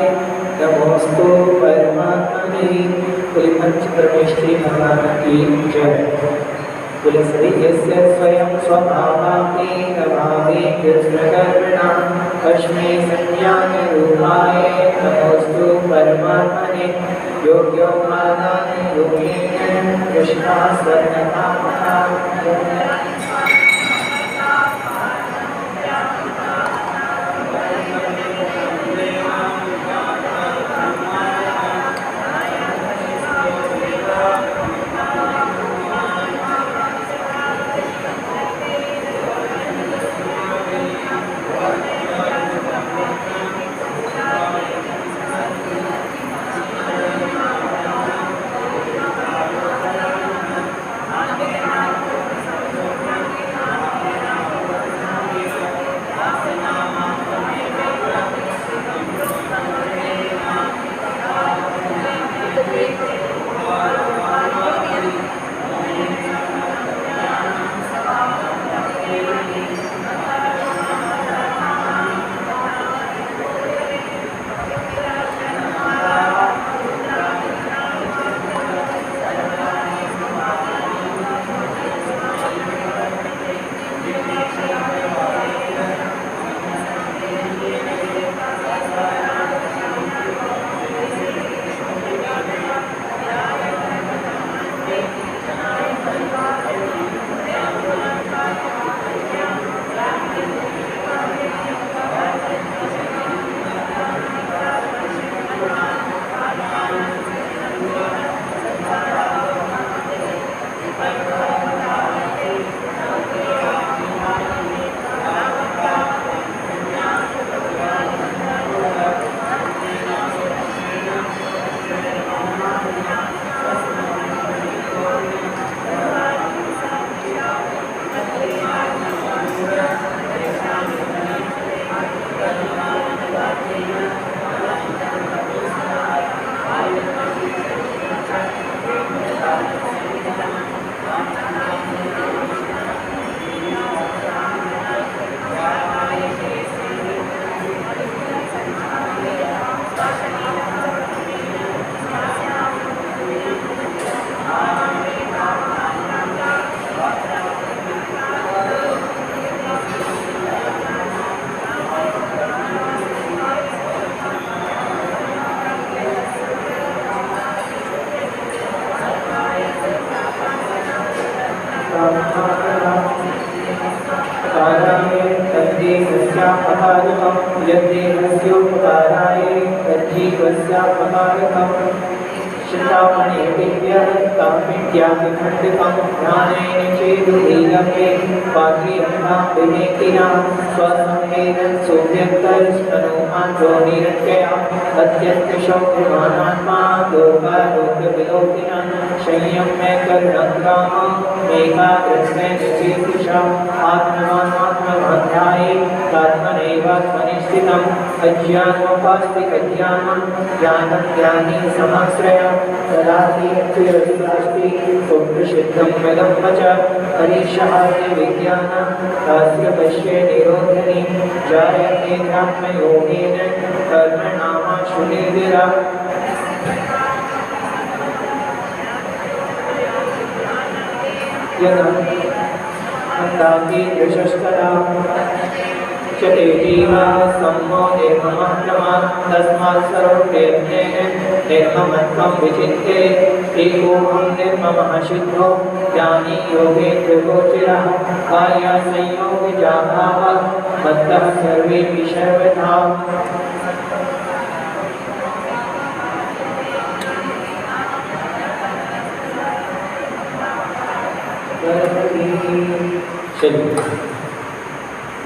नमोस्तु परमात्मने। बोले पंच परमेश्वरी भगवान की जय। बोले श्री यस्य स्वयं स्वभावाते अभावे कृष्णकर्मणा कस्मै संज्ञान रूपाय नमोस्तु परमात्मने। योग्यो मानानि योगेन कृष्णा स्वर्णकामना।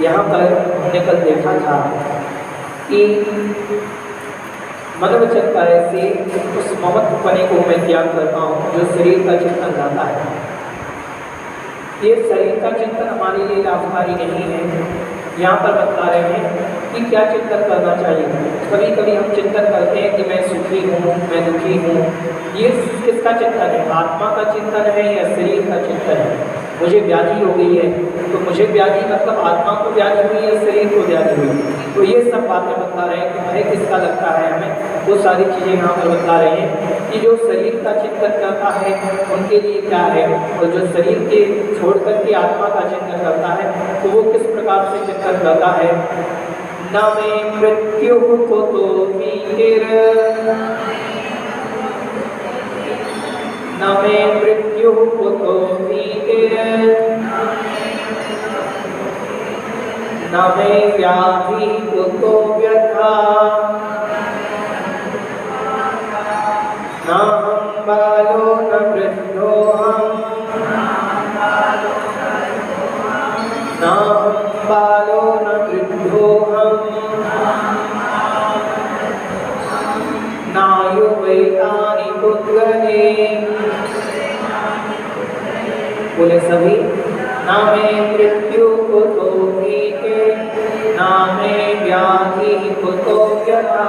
यहाँ पर हमने कल देखा था कि मनोवचनकाय से उस ममत्वपने को मैं त्याग करता हूँ जो शरीर का चिंतन लाता है। ये शरीर का चिंतन हमारे लिए लाभकारी नहीं है। यहाँ पर बता रहे हैं कि क्या चिंतन करना चाहिए। कभी कभी हम चिंतन करते हैं कि मैं सुखी हूँ, मैं दुखी हूँ। ये किसका चिंतन है? आत्मा का चिंतन है या शरीर का चिंतन है? मुझे व्याधि हो गई है तो मुझे व्याधि मतलब आत्मा को व्याधि हुई है, शरीर को व्याधि हुई। तो ये सब बातें बता रहे हैं कि भय किसका लगता है हमें, वो सारी चीज़ें यहाँ पर बता रहे हैं कि जो शरीर का चिंतन करता है उनके लिए क्या है, और जो शरीर के छोड़ करके आत्मा का चिंतन करता है तो वो किस प्रकार से चिंतन करता है। न में मृत्यु को तो वीर, न में मृत्यु को तो वीर, न में व्याधि को तो व्यथा, न हम बालो न वृद्धो हम, न हम बालो न वृद्धो हम, नायु वैतानि पुद्गले। बोले सभी, ना में मृत्यु को तो वीके, ना में व्याधि को तो व्यथा,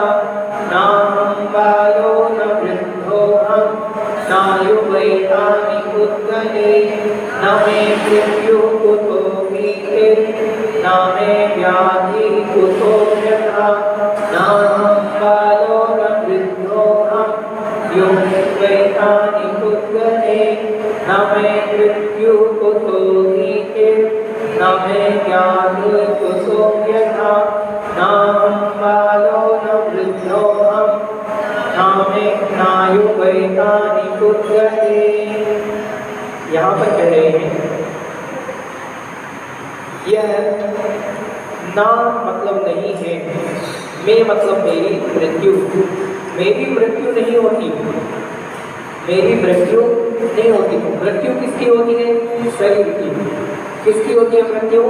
ना हम बालो न वृद्धो हम, नायु वैतानि पुद्गले। ना में मृत्यु को तो वीके, ना में व्याधि को तो व्यथा, ना हम बालो न वृद्धो हम, वैतानि पुद्गले। न में मृत्यु को तो वीके, न में व्याधि को तो व्यथा, न हम बालो न वृद्धो हम, न में नायु वैतानि पुद्गले। यहाँ पर कह रहे हैं यह ना मतलब नहीं है, मैं मतलब मेरी मृत्यु, मेरी मृत्यु नहीं होती, मेरी मृत्यु नहीं होती। मृत्यु किसकी होती है? शरीर की। किसकी होती है मृत्यु?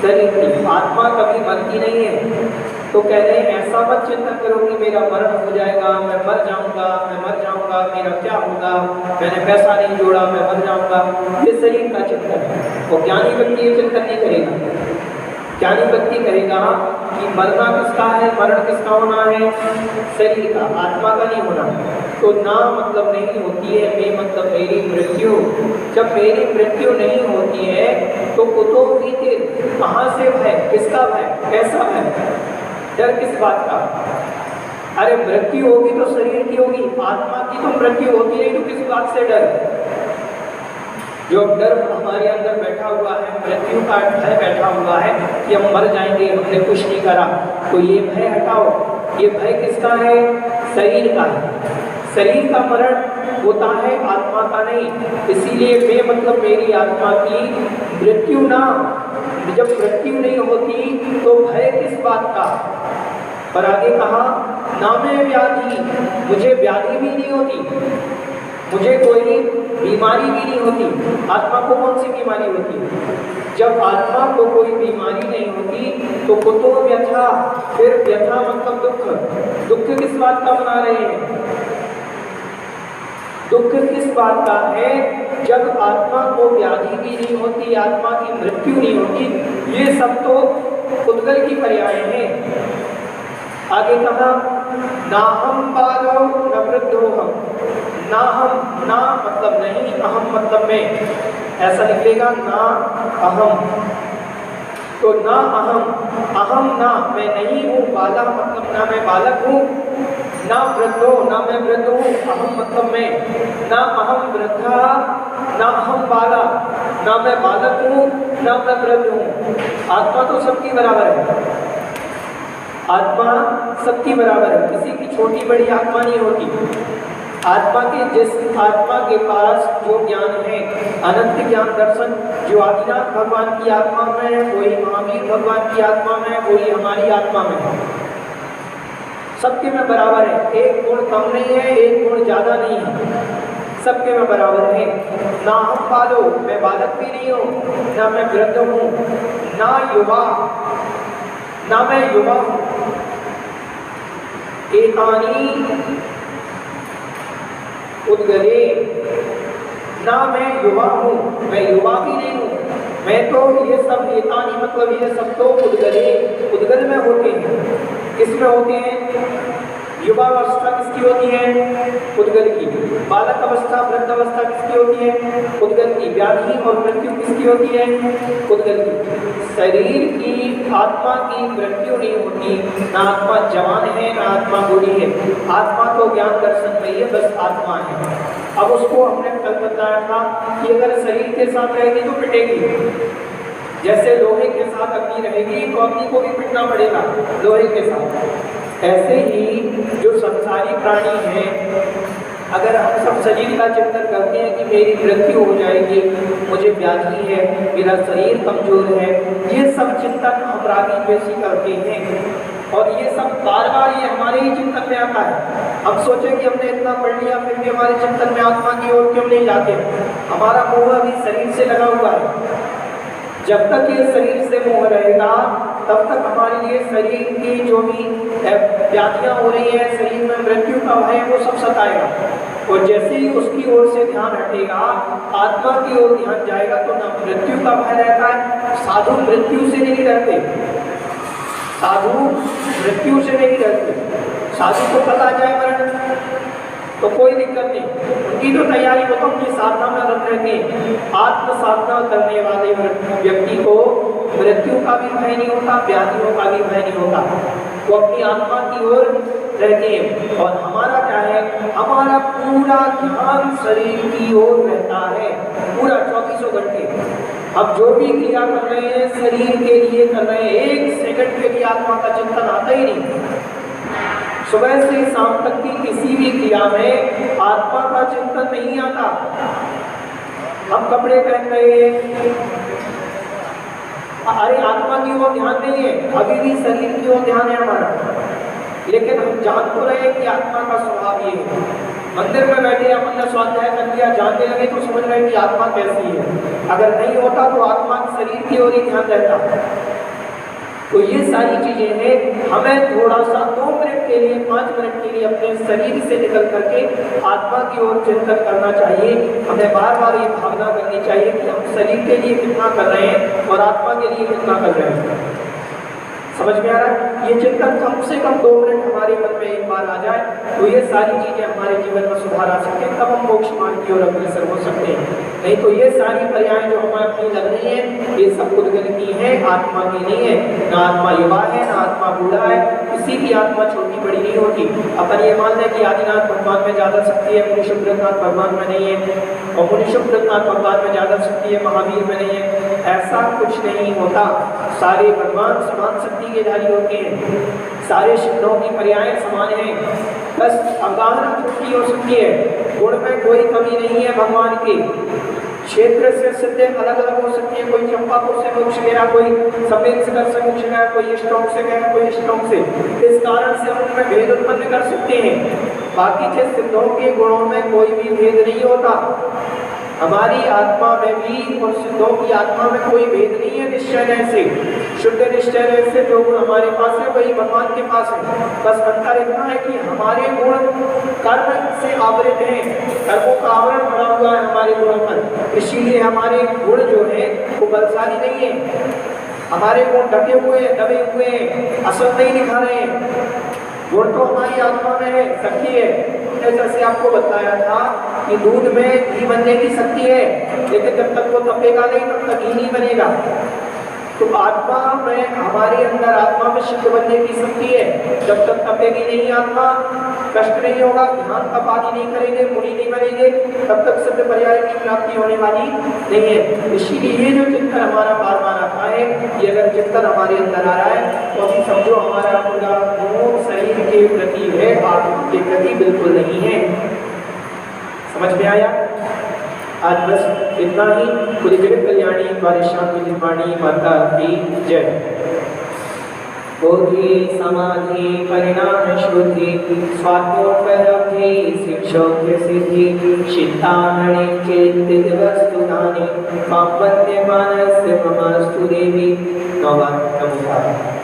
शरीर की। आत्मा कभी मरती नहीं है। तो कह रहे हैं ऐसा मत चिंतन करो कि मेरा मरण हो जाएगा, मैं मर जाऊंगा, मैं मर जाऊंगा, मेरा क्या होगा, मैंने पैसा नहीं जोड़ा, मैं मर जाऊंगा। ये शरीर का चिंतन है। वो ज्ञानी व्यक्ति ये चिंतन नहीं करेगा। ज्ञानी व्यक्ति कहेगा कि मरना किसका है, मरण किसका होना है? शरीर का, आत्मा का नहीं होना। तो ना मतलब नहीं होती है, मैं मतलब मेरी मृत्यु। जब मेरी मृत्यु नहीं होती है तो कुतो भीति, कहाँ से भय, किसका भय, कैसा भय, डर किस बात का? अरे मृत्यु होगी तो शरीर की होगी, आत्मा की तो मृत्यु होती नहीं, तो किस बात से डर? जो डर हमारे अंदर बैठा हुआ है, मृत्यु का भय बैठा हुआ है कि हम मर जाएंगे, हमने कुछ नहीं करा, तो ये भय हटाओ। ये भय किसका है? शरीर का है। शरीर का मरण होता है, आत्मा का नहीं। इसीलिए मैं मतलब मेरी आत्मा की मृत्यु ना। जब मृत्यु नहीं होती तो भय किस बात का? पर आगे कहा ना में व्याधि, मुझे व्याधि भी नहीं होती, मुझे कोई बीमारी भी नहीं होती। आत्मा को कौन सी बीमारी होती? जब आत्मा को कोई बीमारी नहीं होती तो कुतो व्यथा, फिर व्यथा मतलब दुख। दुख किस बात का मना रहे हैं? दुख किस बात का है? जब आत्मा को व्याधि भी नहीं होती, आत्मा की मृत्यु नहीं होती। ये सब तो पुद्गल की पर्याय हैं। आगे कहा ना हम बालो न वृद्धो हम, ना हम, ना मतलब नहीं, अहम मतलब मैं, ऐसा निकलेगा ना अहम। तो ना अहम, अहम ना मैं नहीं हूँ, बाला मतलब ना मैं बालक हूँ, ना वृद्धो ना मैं वृद्ध हूँ, अहम मतलब मैं, ना अहम वृद्धा ना अहम बाला, ना मैं बालक हूँ ना मैं वृद्ध हूँ। आत्मा तो सबकी बराबर है, आत्मा सबकी बराबर है, किसी की छोटी बड़ी आत्मा नहीं होती। आत्मा के जिस आत्मा के पास जो ज्ञान है, अनंत ज्ञान दर्शन, जो आदिनाथ भगवान की आत्मा में है, वही महावीर भगवान की आत्मा में है, वही हमारी आत्मा में है। सबके में बराबर है, एक गुण कम नहीं है, एक गुण ज्यादा नहीं है, सबके में बराबर है। ना हम बालो, मैं बालक भी नहीं हूँ, ना मैं वृद्ध हूँ, ना युवा, ना मैं युवा हूँ। एतानी उद्गले, ना मैं युवा हूँ, मैं युवा भी नहीं हूँ, मैं तो ये सब एतानी मतलब ये सब तो उद्गल में होते हैं। किसमें होते हैं? युवावस्था किसकी होती है? उद्गल की। बालक अवस्था वृद्ध अवस्था किसकी होती है? उद्गल की। व्याधि और मृत्यु किसकी होती है? उद्गल की। शरीर की आत्मा की मृत्यु नहीं होती, ना आत्मा जवान है ना आत्मा बूढ़ी है। आत्मा तो ज्ञान दर्शन में है, बस आत्मा है। अब उसको हमने कल बताया था कि अगर शरीर के साथ रहेगी तो पिटेगी। जैसे लोहे के साथ अग्नि रहेगी तो अग्नि को भी पिटना पड़ेगा लोहे के साथ। ऐसे ही जो संसारी प्राणी हैं, अगर हम सब शरीर का चिंतन करते हैं कि मेरी मृत्यु हो जाएगी, मुझे व्याधि है, मेरा शरीर कमजोर है, ये सब चिंतन हम रागी द्वेषी करते हैं। और ये सब बार बार ये हमारे ही चिंतन में आता है। हम सोचें कि हमने इतना पढ़ लिया फिर भी हमारे चिंतन में आत्मा की ओर क्यों नहीं जाते? हमारा मोह अभी शरीर से लगा हुआ है। जब तक ये शरीर से मोह रहेगा तब तक हमारे लिए शरीर की जो भी व्याधियां हो रही है, शरीर में मृत्यु का भय, वो सब सताएगा। और जैसे ही उसकी ओर से ध्यान हटेगा, आत्मा की ओर ध्यान जाएगा, तो ना मृत्यु का भय रहता है। साधु मृत्यु से नहीं डरते, साधु मृत्यु से नहीं डरते। साधु को पता जाए मरण तो कोई दिक्कत नहीं, उनकी तो तैयारी हो तो अपनी साधना में रत रहती है। आत्म साधना करने वाले व्यक्ति को मृत्यु का भी भय नहीं होता, व्याधियों का भी भय नहीं होता, वो अपनी आत्मा की ओर रहते हैं। और हमारा क्या है? हमारा पूरा ध्यान शरीर की ओर रहता है, पूरा 24 घंटे। अब जो भी क्रिया कर रहे हैं शरीर के लिए कर रहे हैं, एक सेकंड के लिए आत्मा का चिंतन आता ही नहीं। सुबह से शाम तक की किसी भी क्रिया में आत्मा का चिंतन नहीं आता। हम कपड़े पहन रहे हैं, अरे आत्मा की ओर ध्यान नहीं है, अभी भी शरीर की ओर ध्यान है हमारा। लेकिन हम जान तो रहे कि आत्मा का स्वभाव ये है। मंदिर में बैठे अपन ने स्वाध्याय कर लिया, जानने लगे तो समझ रहे कि आत्मा कैसी है। अगर नहीं होता तो आत्मा शरीर की ओर ही ध्यान रहता। तो ये सारी चीजें हैं, हमें थोड़ा सा 2 मिनट के लिए, 5 मिनट के लिए अपने शरीर से निकल करके आत्मा की ओर चिंतन करना चाहिए। हमें बार बार ये भावना करनी चाहिए कि हम शरीर के लिए कितना कर रहे हैं और आत्मा के लिए कितना कर रहे हैं। समझ में आ रहा है? ये चिंतन कम से कम 2 मिनट हमारे मन में एक बार आ जाए तो ये सारी चीजें हमारे जीवन में सुधार आ सकते हैं, तब हम मोक्ष मार्ग की ओर अग्रसर हो सकते हैं। नहीं तो ये सारी पर्याय जो हमारे अपनी लग रही है, ये सब उद्गल की है, आत्मा की नहीं है। ना आत्मा युवा है ना आत्मा बूढ़ा है, किसी की आत्मा छोटी बड़ी नहीं होती। अपन ये मान लें कि आदिनाथ भगवान में ज्यादा शक्ति है, मुनि शुक्रनाथ भगवान में नहीं है, और मुनि शुक्रनाथ भगवान में ज्यादा शक्ति है, महावीर में नहीं है। ऐसा कुछ नहीं होता। सारे भगवान समान शक्ति के धारी होते हैं, सारे शिवों की पर्याय समान हैं, बस अवगाहना छोटी हो सकती है। गुण में कोई कमी नहीं है भगवान की। क्षेत्र से सिद्धि अलग अलग हो सकती है, कोई चंपापुर से मोक्ष गया, कोई सफेद शिखर से मोक्ष गया, कोई इष्टों से गया, कोई इष्टों से। इस कारण से हम उनमें भेद उत्पन्न कर सकते हैं। बाकी के सिद्धों के गुणों में कोई भी भेद नहीं होता। हमारी आत्मा में भी और सिद्धों की आत्मा में कोई भेद नहीं है। निश्चय से, शुद्ध निश्चय से जो गुण हमारे पास है वही भगवान के पास है। बस अंतर इतना है कि हमारे गुण कर्म से आवृत हैं, कर्मों का आवरण पड़ा हुआ है हमारे गुणों पर, इसीलिए हमारे गुण जो है वो बलशाली नहीं है। हमारे गुण ढके हुए दबे हुए हैं, असल नहीं दिखा रहे हैं। गुण तो हमारी आत्मा में है, शक्ति है। जैसे आपको बताया था कि दूध में घी बनने की शक्ति है, लेकिन जब तक वो तपेगा नहीं तब तक घी नहीं बनेगा। तो आत्मा में, हमारे अंदर आत्मा में शुद्ध बनने की शक्ति है। जब तक तपेगी नहीं आत्मा, कष्ट नहीं होगा, ध्यान तपादी नहीं करेंगे, मुनि नहीं बनेंगे, तब तक सिद्ध पर्याय की प्राप्ति होने वाली नहीं है। इसीलिए ये जो चिंतन हमारा बार बार आता है, ये अगर चिंतन हमारे अंदर आ रहा है तो अभी समझो हमारा पूरा मोह शरीर के प्रति है, आत्मा के प्रति बिल्कुल नहीं है। समझ में आया? आज बस इतना ही। पूरी जगत कल्याणी द्वारे शांति निर्माणी माता की जय। बोधि समाधि परिणाम शुद्धि स्वात्मोपलब्धि शिक्षोक्य सिद्धि चित्तामणि चेतित वस्तुदानि मां वन्दे मानस्य ममास्तु देवी। नमः।